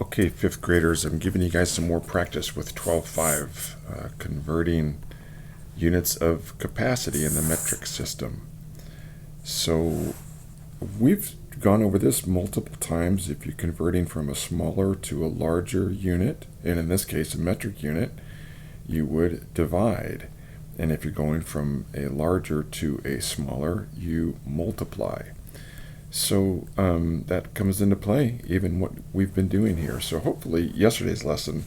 Okay, fifth graders, I'm giving you guys some more practice with 12.5, converting units of capacity in the metric system. So we've gone over this multiple times. If you're converting from a smaller to a larger unit, and in this case a metric unit, you would divide. And if you're going from a larger to a smaller, you multiply. So that comes into play, even what we've been doing here. So hopefully yesterday's lesson,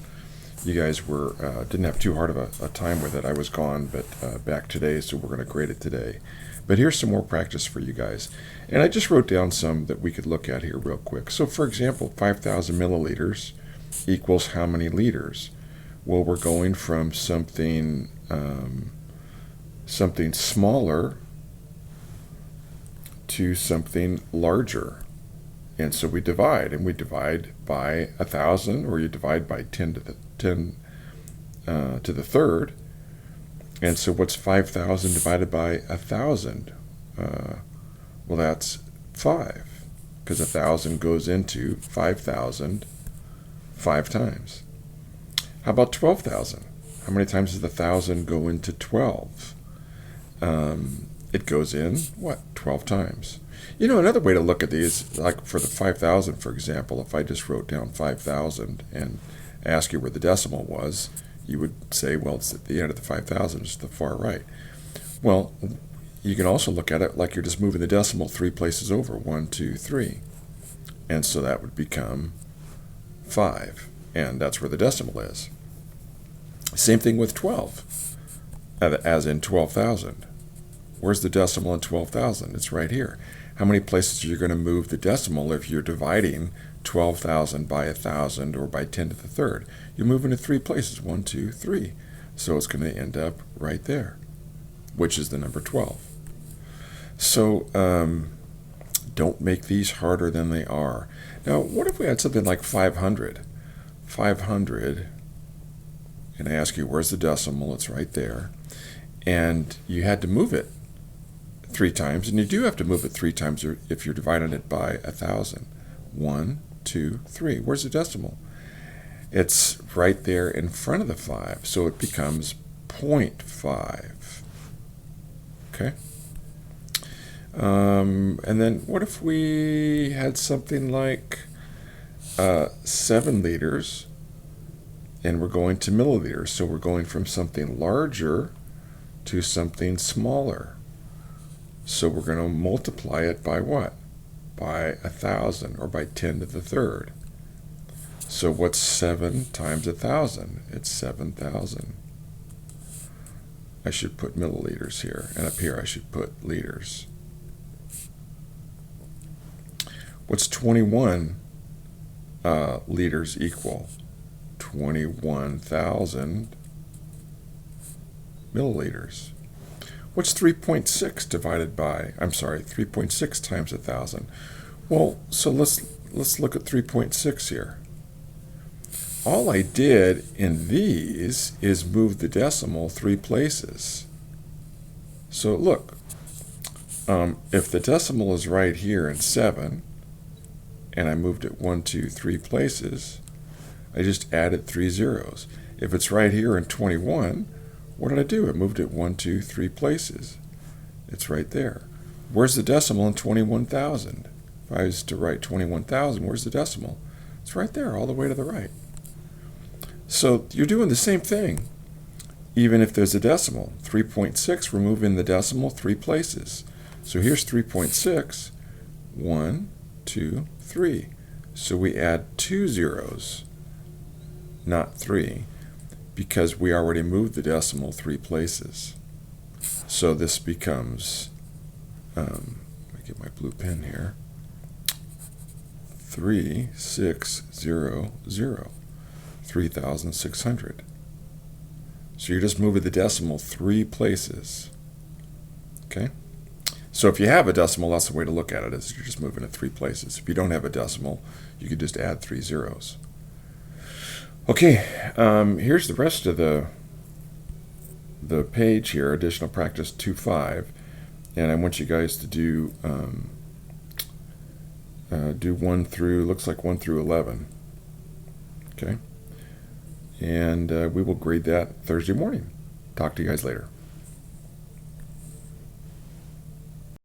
you guys didn't have too hard of a time with it. I was gone, but back today, so we're going to grade it today. But here's some more practice for you guys. And I just wrote down some that we could look at here real quick. So for example, 5,000 milliliters equals how many liters? Well, we're going from something smaller to something larger. And so we divide, and we divide by 1,000, or you divide by 10 to the third. And so what's 5,000 divided by 1,000? Well, that's 5, because 1,000 goes into 5,000 5 times. How about 12,000? How many times does the 1,000 go into 12? It goes in, 12 times. You know, another way to look at these, like for the 5,000, for example, if I just wrote down 5,000 and ask you where the decimal was, you would say, well, it's at the end of the 5,000, it's the far right. Well, you can also look at it like you're just moving the decimal 3 places over, 1, 2, 3. And so that would become 5, and that's where the decimal is. Same thing with 12, as in 12,000. Where's the decimal in 12,000? It's right here. How many places are you going to move the decimal if you're dividing 12,000 by 1,000 or by 10 to the third? You're moving it 3 places, 1, 2, 3. So it's going to end up right there, which is the number 12. So don't make these harder than they are. Now, what if we had something like 500? 500, and I ask you, where's the decimal? It's right there. And you had to move it 3 times, and you do have to move it 3 times if you're dividing it by 1,000. 1, 2, 3. Where's the decimal? It's right there in front of the 5, so it becomes 0.5. Okay? And then what if we had something like 7 liters, and we're going to milliliters, so we're going from something larger to something smaller. So we're going to multiply it by what? By 1,000, or by 10 to the third. So what's 7 times 1,000? It's 7,000. I should put milliliters here, and up here I should put liters. What's 21 liters equal? 21,000 milliliters. What's 3.6 divided by, 3.6 times 1,000? Well, so let's look at 3.6 here. All I did in these is move the decimal 3 places. So look, if the decimal is right here in 7, and I moved it 1, 2, 3 places, I just added 3 zeros. If it's right here in 21, what did I do? I moved it 1, 2, 3 places. It's right there. Where's the decimal in 21,000? If I was to write 21,000, where's the decimal? It's right there, all the way to the right. So you're doing the same thing, even if there's a decimal. 3.6, we're moving the decimal 3 places. So here's 3.6, 1, 2, 3. So we add 2 zeros, not 3. Because we already moved the decimal 3 places. So this becomes, let me get my blue pen here, 3600, 3,600. So you're just moving the decimal 3 places. Okay? So if you have a decimal, that's the way to look at it, is you're just moving it 3 places. If you don't have a decimal, you could just add 3 zeros. Okay, here's the rest of the page here, additional practice 2.5, and I want you guys to do 1 through 11. Okay. And we will grade that Thursday morning. Talk to you guys later.